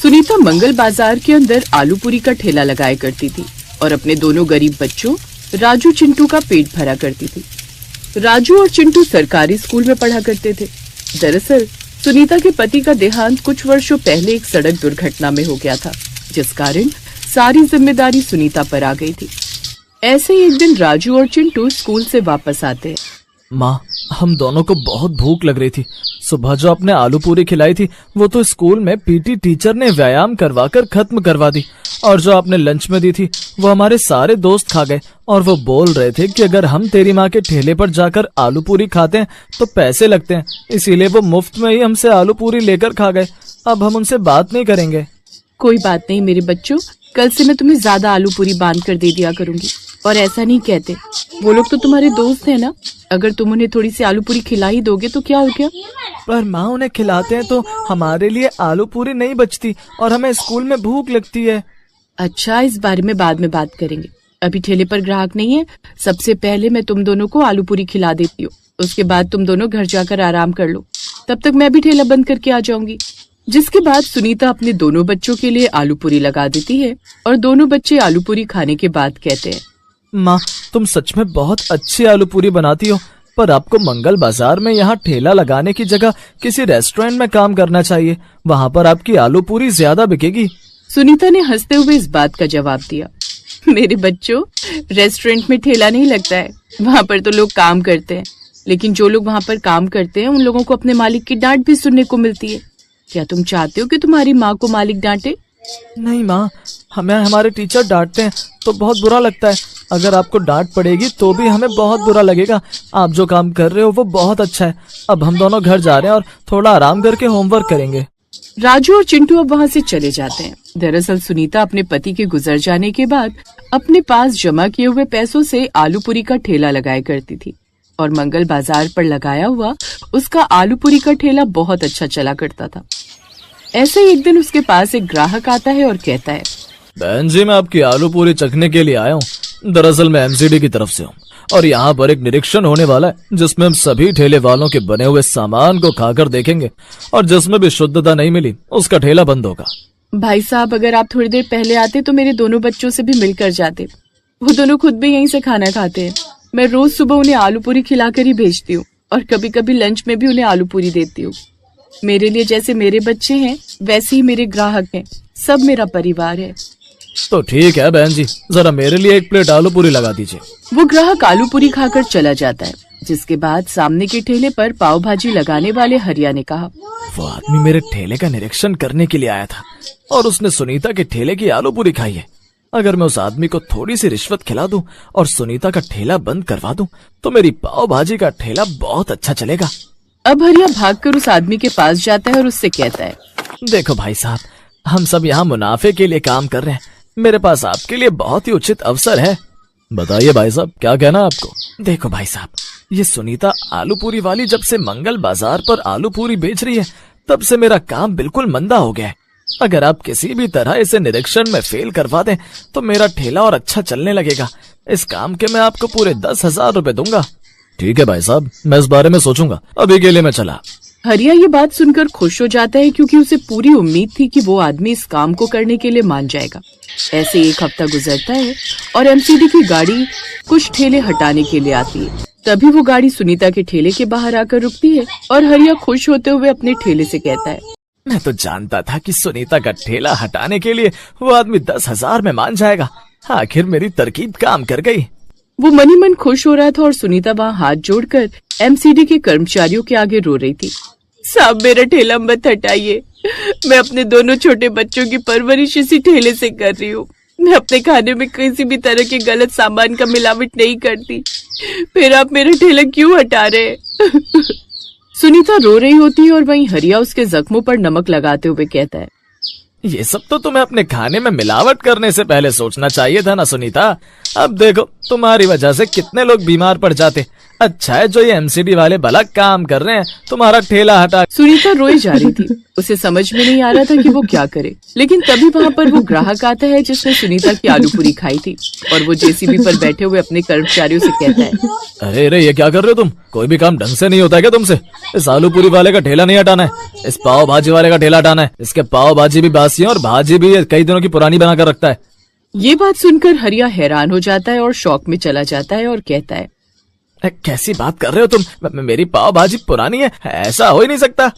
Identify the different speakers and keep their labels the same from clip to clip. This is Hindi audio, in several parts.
Speaker 1: सुनीता मंगल बाजार के अंदर आलू पूरी का ठेला लगाया करती थी और अपने दोनों गरीब बच्चों राजू चिंटू का पेट भरा करती थी। राजू और चिंटू सरकारी स्कूल में पढ़ा करते थे। दरअसल सुनीता के पति का देहांत कुछ वर्षों पहले एक सड़क दुर्घटना में हो गया था, जिस कारण सारी जिम्मेदारी सुनीता पर आ गई थी। ऐसे ही एक दिन राजू और चिंटू स्कूल से वापस आते हैं।
Speaker 2: माँ, हम दोनों को बहुत भूख लग रही थी। सुबह जो आपने आलू पूरी खिलाई थी वो तो स्कूल में पीटी टीचर ने व्यायाम करवाकर खत्म करवा दी, और जो आपने लंच में दी थी वो हमारे सारे दोस्त खा गए, और वो बोल रहे थे कि अगर हम तेरी माँ के ठेले पर जाकर आलू पूरी खाते हैं तो पैसे लगते हैं, इसीलिए वो मुफ्त में ही हमसे आलू पूरी लेकर खा गए। अब हम उनसे बात नहीं करेंगे।
Speaker 1: कोई बात नहीं मेरे बच्चों, कल से मैं तुम्हें ज्यादा आलू पूरी बांध कर दे दिया करूंगी। और ऐसा नहीं कहते, वो लोग तो तुम्हारे दोस्त हैं ना, अगर तुम उन्हें थोड़ी सी आलू पूरी खिला ही दोगे तो क्या हो गया।
Speaker 2: पर माँ, उन्हें खिलाते हैं तो हमारे लिए आलू पूरी नहीं बचती और हमें स्कूल में भूख लगती है।
Speaker 1: अच्छा, इस बारे में बाद में बात करेंगे, अभी ठेले पर ग्राहक नहीं है। सबसे पहले मैं तुम दोनों को आलू पूरी खिला देती हूँ, उसके बाद तुम दोनों घर जाकर आराम कर लो, तब तक मैं भी ठेला बंद करके आ जाऊंगी। जिसके बाद सुनीता अपने दोनों बच्चों के लिए आलू पूरी लगा देती है और दोनों बच्चे आलू पूरी खाने के बाद कहते हैं,
Speaker 2: माँ, तुम सच में बहुत अच्छी आलू पूरी बनाती हो, पर आपको मंगल बाजार में यहाँ ठेला लगाने की जगह किसी रेस्टोरेंट में काम करना चाहिए, वहाँ पर आपकी आलू पूरी ज्यादा बिकेगी।
Speaker 1: सुनीता ने हंसते हुए इस बात का जवाब दिया, मेरे बच्चों, रेस्टोरेंट में ठेला नहीं लगता है, वहाँ पर तो लोग काम करते हैं, लेकिन जो लोग वहाँ पर काम करते हैं उन लोगों को अपने मालिक की डांट भी सुनने को मिलती है। क्या तुम चाहते हो कि तुम्हारी माँ को मालिक डांटे?
Speaker 2: नहीं माँ, हमें हमारे टीचर डांटते हैं तो बहुत बुरा लगता है। अगर आपको डांट पड़ेगी तो भी हमें बहुत बुरा लगेगा। आप जो काम कर रहे हो वो बहुत अच्छा है। अब हम दोनों घर जा रहे हैं और थोड़ा आराम करके होमवर्क करेंगे।
Speaker 1: राजू और चिंटू अब वहाँ से चले जाते हैं। दरअसल सुनीता अपने पति के गुजर जाने के बाद अपने पास जमा किए हुए पैसों से आलू पूरी का ठेला लगाया करती थी, और मंगल बाजार पर लगाया हुआ उसका आलू पूरी का ठेला बहुत अच्छा चला करता था। ऐसे ही एक दिन उसके पास एक ग्राहक आता है और कहता है,
Speaker 2: बहन जी, मैं आपकी आलू पूरी चखने के लिए आया हूँ। दरअसल मैं एमसीडी की तरफ से हूँ और यहाँ पर एक निरीक्षण होने वाला है जिसमें हम सभी ठेले वालों के बने हुए सामान को खाकर देखेंगे, और जिसमें भी शुद्धता नहीं मिली उसका ठेला बंद होगा।
Speaker 1: भाई साहब, अगर आप थोड़ी देर पहले आते तो मेरे दोनों बच्चों से भी मिलकर जाते। वो दोनों खुद भी यहीं से खाना खाते हैं। मैं रोज सुबह उन्हें आलू पूरी खिलाकर ही भेजती हूँ और कभी कभी लंच में भी उन्हें आलू पूरी देती हूँ। मेरे लिए जैसे मेरे बच्चे हैं वैसे ही मेरे ग्राहक हैं, सब मेरा परिवार है।
Speaker 2: तो ठीक है बहन जी, जरा मेरे लिए एक प्लेट आलू पूरी लगा दीजिए।
Speaker 1: वो ग्राहक आलू पूरी खाकर चला जाता है। जिसके बाद सामने के ठेले पर पाव भाजी लगाने वाले हरिया ने कहा,
Speaker 2: वो आदमी मेरे ठेले का निरीक्षण करने के लिए आया था और उसने सुनीता के ठेले की आलू पूरी खाई है। अगर मैं उस आदमी को थोड़ी सी रिश्वत खिला दूं और सुनीता का ठेला बंद करवा दूं तो मेरी पाव भाजी का ठेला बहुत अच्छा चलेगा।
Speaker 1: अब हरिया भागकर उस आदमी के पास जाता है और उससे कहता है,
Speaker 2: देखो भाई साहब, हम सब यहाँ मुनाफे के लिए काम कर रहे हैं, मेरे पास आपके लिए बहुत ही उचित अवसर है। बताइए भाई साहब, क्या कहना है आपको? देखो भाई साहब, ये सुनीता आलू पूरी वाली जब से मंगल बाजार पर आलू पूरी बेच रही है तब से मेरा काम बिल्कुल मंदा हो गया है। अगर आप किसी भी तरह इसे निरीक्षण में फेल करवा दें तो मेरा ठेला और अच्छा चलने लगेगा। इस काम के मैं आपको पूरे 10,000 रुपए दूंगा। ठीक है भाई साहब, मैं इस बारे में सोचूंगा, अभी के लिए मैं चला।
Speaker 1: हरिया ये बात सुनकर खुश हो जाता है क्योंकि उसे पूरी उम्मीद थी कि वो आदमी इस काम को करने के लिए मान जाएगा। ऐसे एक हफ्ता गुजरता है और एमसीडी की गाड़ी कुछ ठेले हटाने के लिए आती है। तभी वो गाड़ी सुनीता के ठेले के बाहर आकर रुकती है और हरिया खुश होते हुए अपने ठेले से कहता है,
Speaker 2: मैं तो जानता था कि सुनीता का ठेला हटाने के लिए वो आदमी 10,000 में मान जाएगा। आखिर मेरी तरकीब काम कर गई।
Speaker 1: वो मनी मन खुश हो रहा था और सुनीता वहाँ हाथ जोड़कर एमसीडी के कर्मचारियों के आगे रो रही थी। साहब, मेरा ठेला मत हटाइए, मैं अपने दोनों छोटे बच्चों की परवरिश इसी ठेले से कर रही हूँ। मैं अपने खाने में किसी भी तरह के गलत सामान का मिलावट नहीं करती, फिर आप मेरा ठेला क्यों हटा रहे हैं? सुनीता रो रही होती है और वहीं हरिया उसके जख्मों पर नमक लगाते हुए कहता है,
Speaker 2: ये सब तो तुम्हें अपने खाने में मिलावट करने से पहले सोचना चाहिए था ना सुनीता। अब देखो, तुम्हारी वजह से कितने लोग बीमार पड़ जाते। अच्छा है जो ये एमसीडी वाले भला काम कर रहे हैं, तुम्हारा ठेला हटा।
Speaker 1: सुनीता रोई जा रही थी, उसे समझ में नहीं आ रहा था कि वो क्या करे। लेकिन तभी वहाँ पर वो ग्राहक आता है जिसने सुनीता की आलू पूरी खाई थी, और वो जेसीबी पर बैठे हुए अपने कर्मचारियों से कहता है,
Speaker 2: अरे अरे, ये क्या कर रहे हो तुम? कोई भी काम ढंग से नहीं होता है क्या तुमसे? इस आलू पूरी वाले का ठेला नहीं हटाना है, इस पाव भाजी वाले का ठेला हटाना है। इसके पाव भाजी भी बासी मिर्चियाँ और भाजी भी कई दिनों की पुरानी बना कर रखता है।
Speaker 1: ये बात सुनकर हरिया हैरान हो जाता है और शौक में चला जाता है और कहता है,
Speaker 2: कैसी बात कर रहे हो तुम? मेरी पाव भाजी पुरानी है? ऐसा हो ही नहीं सकता।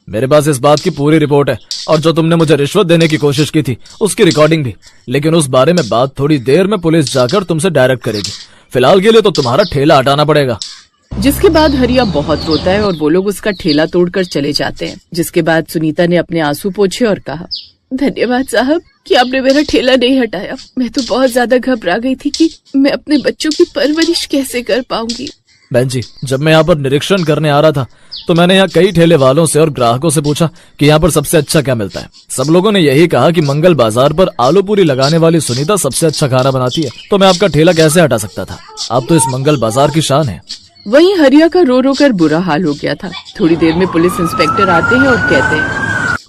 Speaker 2: मेरे पास इस बात की पूरी रिपोर्ट है, और जो तुमने मुझे रिश्वत देने की कोशिश की थी उसकी रिकॉर्डिंग भी। लेकिन उस बारे में बात थोड़ी देर में पुलिस जाकर तुमसे डायरेक्ट करेगी। फिलहाल के लिए तो तुम्हारा ठेला हटाना पड़ेगा।
Speaker 1: जिसके बाद हरिया बहुत रोता है और वो लोग उसका ठेला तोड़कर चले जाते हैं। जिसके बाद सुनीता ने अपने आंसू पोंछे और कहा, धन्यवाद साहब कि आपने मेरा ठेला नहीं हटाया। मैं तो बहुत ज्यादा घबरा गई थी कि मैं अपने बच्चों की परवरिश कैसे कर पाऊंगी।
Speaker 2: बहन जी, जब मैं यहाँ पर निरीक्षण करने आ रहा था तो मैंने यहाँ कई ठेले वालों से और ग्राहकों से पूछा कि यहाँ पर सबसे अच्छा क्या मिलता है। सब लोगों ने यही कहा कि मंगल बाजार पर आलू पूरी लगाने वाली सुनीता सबसे अच्छा खाना बनाती है। तो मैं आपका ठेला कैसे हटा सकता था? आप तो इस मंगल बाजार की शान है।
Speaker 1: वहीं हरिया का रो रो कर बुरा हाल हो गया था। थोड़ी देर में पुलिस इंस्पेक्टर आते हैं और कहते हैं,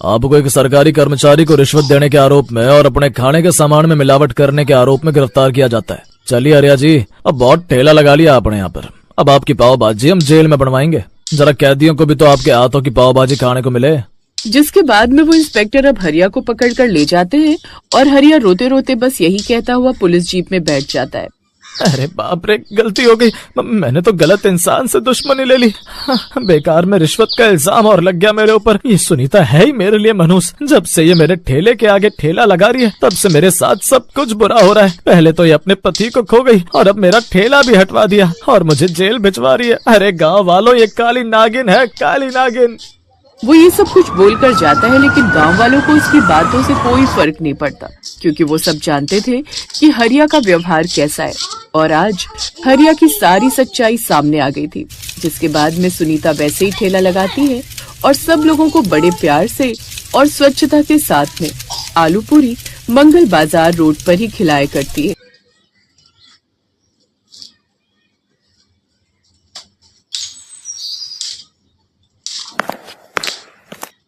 Speaker 2: आपको एक सरकारी कर्मचारी को रिश्वत देने के आरोप में और अपने खाने के सामान में मिलावट करने के आरोप में गिरफ्तार किया जाता है। चलिए हरिया जी, अब बहुत ठेला लगा लिया आपने यहाँ पर। अब आपकी पाव भाजी हम जेल में बनवाएंगे। जरा कैदियों को भी तो आपके हाथों की पाव भाजी खाने को मिले।
Speaker 1: जिसके बाद में वो इंस्पेक्टर अब हरिया को पकड़कर ले जाते हैं और हरिया रोते रोते बस यही कहता हुआ पुलिस जीप में बैठ जाता है,
Speaker 2: अरे बाप रे, गलती हो गई। मैंने तो गलत इंसान से दुश्मनी ले ली। बेकार में रिश्वत का इल्जाम और लग गया मेरे ऊपर। ये सुनीता है ही मेरे लिए मनहूस। जब से ये मेरे ठेले के आगे ठेला लगा रही है तब से मेरे साथ सब कुछ बुरा हो रहा है। पहले तो ये अपने पति को खो गई और अब मेरा ठेला भी हटवा दिया और मुझे जेल भिजवा रही है। अरे गाँव वालों, ये काली नागिन है, काली नागिन।
Speaker 1: वो ये सब कुछ बोलकर जाता है, लेकिन गांव वालों को उसकी बातों से कोई फर्क नहीं पड़ता, क्योंकि वो सब जानते थे कि हरिया का व्यवहार कैसा है। और आज हरिया की सारी सच्चाई सामने आ गई थी। जिसके बाद में सुनीता वैसे ही ठेला लगाती है और सब लोगों को बड़े प्यार से और स्वच्छता के साथ में आलू पूरी मंगल बाजार रोड पर ही खिलाया करती है।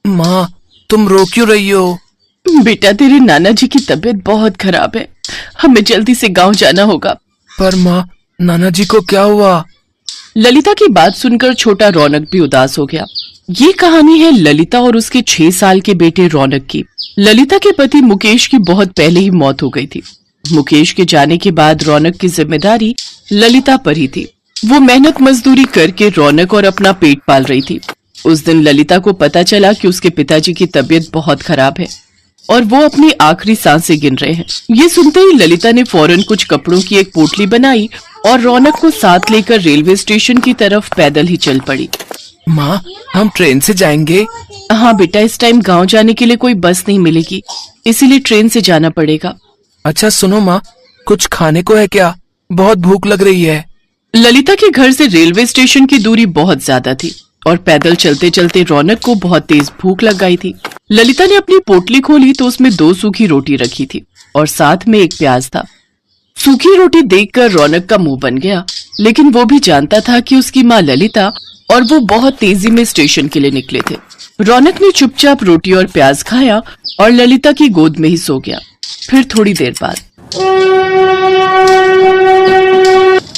Speaker 3: माँ, तुम रो क्यों रही हो?
Speaker 1: बेटा, तेरे नाना जी की तबीयत बहुत खराब है। हमें जल्दी से गांव जाना होगा।
Speaker 3: पर माँ, नाना जी को क्या हुआ?
Speaker 1: ललिता की बात सुनकर छोटा रौनक भी उदास हो गया। ये कहानी है ललिता और उसके 6 साल के बेटे रौनक की। ललिता के पति मुकेश की बहुत पहले ही मौत हो गई थी। मुकेश के जाने के बाद रौनक की जिम्मेदारी ललिता पर ही थी। वो मेहनत मजदूरी करके रौनक और अपना पेट पाल रही थी। उस दिन ललिता को पता चला कि उसके पिताजी की तबीयत बहुत खराब है और वो अपनी आखिरी सांसें गिन रहे हैं। ये सुनते ही ललिता ने फौरन कुछ कपड़ों की एक पोटली बनाई और रौनक को साथ लेकर रेलवे स्टेशन की तरफ पैदल ही चल पड़ी।
Speaker 3: माँ, हम ट्रेन से जाएंगे?
Speaker 1: हाँ बेटा, इस टाइम गांव जाने के लिए कोई बस नहीं मिलेगी, इसीलिए ट्रेन से जाना पड़ेगा।
Speaker 3: अच्छा सुनो माँ, कुछ खाने को है क्या? बहुत भूख लग रही है।
Speaker 1: ललिता के घर से रेलवे स्टेशन की दूरी बहुत ज्यादा थी और पैदल चलते चलते रौनक को बहुत तेज भूख लग गई थी। ललिता ने अपनी पोटली खोली तो उसमें 2 सूखी रोटी रखी थी और साथ में एक प्याज था। सूखी रोटी देखकर रौनक का मुंह बन गया, लेकिन वो भी जानता था कि उसकी माँ ललिता और वो बहुत तेजी में स्टेशन के लिए निकले थे। रौनक ने चुपचाप रोटी और प्याज खाया और ललिता की गोद में ही सो गया। फिर थोड़ी देर बाद,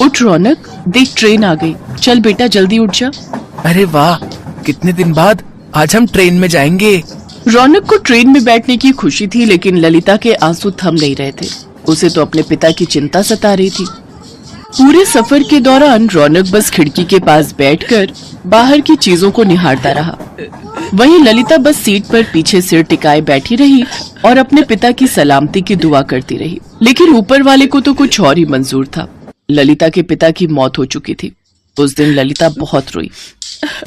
Speaker 1: उठ रौनक, देख ट्रेन आ गई। चल बेटा, जल्दी उठ जा।
Speaker 3: अरे वाह, कितने दिन बाद आज हम ट्रेन में जाएंगे।
Speaker 1: रौनक को ट्रेन में बैठने की खुशी थी, लेकिन ललिता के आंसू थम नहीं रहे थे। उसे तो अपने पिता की चिंता सता रही थी। पूरे सफर के दौरान रौनक बस खिड़की के पास बैठकर बाहर की चीजों को निहारता रहा। वहीं ललिता बस सीट पर पीछे सिर टिकाए बैठी रही और अपने पिता की सलामती की दुआ करती रही। लेकिन ऊपर वाले को तो कुछ और ही मंजूर था। ललिता के पिता की मौत हो चुकी थी। उस दिन ललिता बहुत रोई।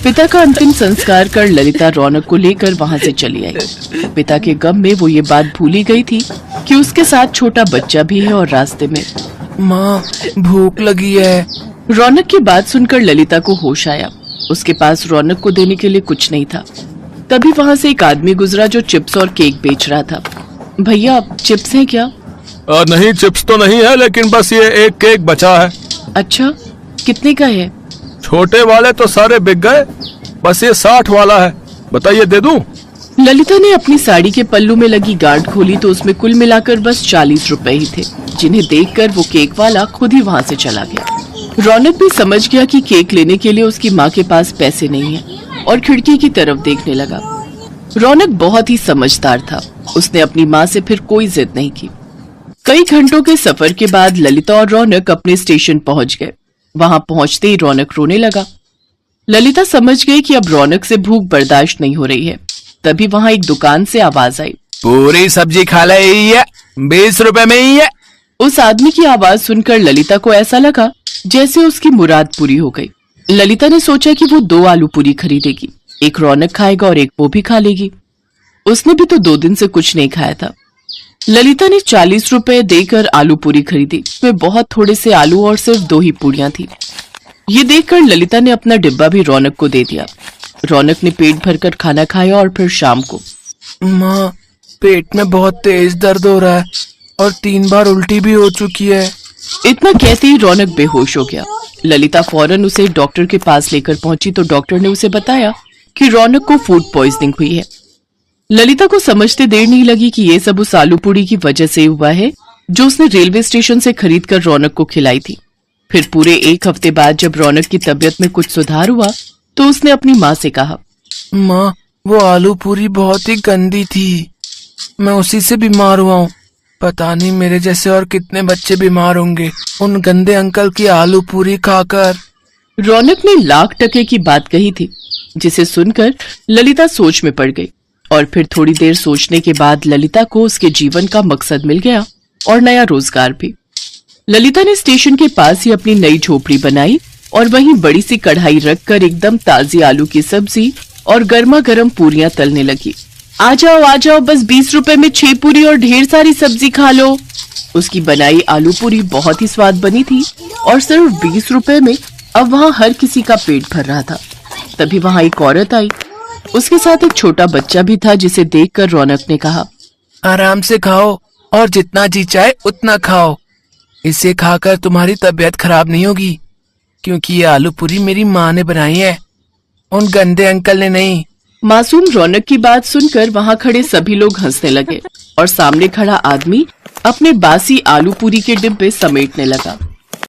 Speaker 1: पिता का अंतिम संस्कार कर ललिता रौनक को लेकर वहाँ से चली आई। पिता के गम में वो ये बात भूल ही गई थी कि उसके साथ छोटा बच्चा भी है और रास्ते में।
Speaker 3: माँ, भूख लगी है।
Speaker 1: रौनक की बात सुनकर ललिता को होश आया। उसके पास रौनक को देने के लिए कुछ नहीं था। तभी वहाँ से एक आदमी गुजरा जो चिप्स और केक बेच रहा था। भैया, चिप्स हैं क्या?
Speaker 4: नहीं, चिप्स तो नहीं है, लेकिन बस ये एक केक बचा है।
Speaker 1: अच्छा, कितने का है?
Speaker 4: छोटे वाले तो सारे बिक गए, बस ये 60 वाला है। बताइए, दे दूं?
Speaker 1: ललिता ने अपनी साड़ी के पल्लू में लगी गांठ खोली तो उसमें कुल मिलाकर बस 40 रुपए ही थे, जिन्हें देखकर वो केक वाला खुद ही वहाँ से चला गया। रौनक भी समझ गया कि केक लेने के लिए उसकी माँ के पास पैसे नहीं है और खिड़की की तरफ देखने लगा। रौनक बहुत ही समझदार था। उसने अपनी माँ से फिर कोई जिद नहीं की। कई घंटों के सफर के बाद ललिता और रौनक अपने स्टेशन पहुंच गए। वहां पहुंचते ही रौनक रोने लगा। ललिता समझ गई कि अब रौनक से भूख बर्दाश्त नहीं हो रही है। तभी वहां एक दुकान से आवाज आई,
Speaker 3: पूरी सब्जी खा ले, यही है, 20 रुपए में ही है।
Speaker 1: उस आदमी की आवाज सुनकर ललिता को ऐसा लगा जैसे उसकी मुराद पूरी हो गई। ललिता ने सोचा कि वो 2 आलू पूरी खरीदेगी, एक रौनक खाएगा और एक वो भी खा लेगी। उसने भी तो 2 दिन से कुछ नहीं खाया था। ललिता ने 40 रुपए देकर आलू पूरी खरीदी। उसमें बहुत थोड़े से आलू और सिर्फ 2 ही पूरियां थी। ये देखकर ललिता ने अपना डिब्बा भी रौनक को दे दिया। रौनक ने पेट भरकर खाना खाया और फिर शाम को,
Speaker 3: माँ, पेट में बहुत तेज दर्द हो रहा है और 3 बार उल्टी भी हो चुकी है।
Speaker 1: इतना कहते ही रौनक बेहोश हो गया। ललिता फौरन उसे डॉक्टर के पास लेकर पहुंची तो डॉक्टर ने उसे बताया कि रौनक को फूड पॉइजनिंग हुई है। ललिता को समझते देर नहीं लगी कि ये सब उस आलू पूरी की वजह से हुआ है जो उसने रेलवे स्टेशन से खरीद कर रौनक को खिलाई थी। फिर पूरे 1 हफ्ते बाद जब रौनक की तबीयत में कुछ सुधार हुआ तो उसने अपनी माँ से कहा,
Speaker 3: माँ, वो आलू पूरी बहुत ही गंदी थी, मैं उसी से बीमार हुआ हूँ। पता नहीं मेरे जैसे और कितने बच्चे बीमार होंगे उन गंदे अंकल की आलू पूरी खाकर।
Speaker 1: रौनक ने लाख टके की बात कही थी, जिसे सुनकर ललिता सोच में पड़ गई। और फिर थोड़ी देर सोचने के बाद ललिता को उसके जीवन का मकसद मिल गया और नया रोजगार भी। ललिता ने स्टेशन के पास ही अपनी नई झोपड़ी बनाई और वहीं बड़ी सी कढ़ाई रखकर एकदम ताजी आलू की सब्जी और गर्मा गर्म पूरियां तलने लगी। आ जाओ, बस 20 रुपए में 6 पूरी और ढेर सारी सब्जी खा लो। उसकी बनाई आलू पूरी बहुत ही स्वाद बनी थी और सिर्फ 20 रुपए में अब वहाँ हर किसी का पेट भर रहा था। तभी वहाँ एक औरत आई। उसके साथ एक छोटा बच्चा भी था, जिसे देखकर रौनक ने कहा,
Speaker 3: आराम से खाओ और जितना जी चाहे उतना खाओ। इसे खाकर तुम्हारी तबीयत खराब नहीं होगी, क्योंकि ये आलू पूरी मेरी माँ ने बनाई है, उन गंदे अंकल ने नहीं।
Speaker 1: मासूम रौनक की बात सुनकर वहाँ खड़े सभी लोग हंसने लगे और सामने खड़ा आदमी अपने बासी आलू पूरी के डिब्बे समेटने लगा।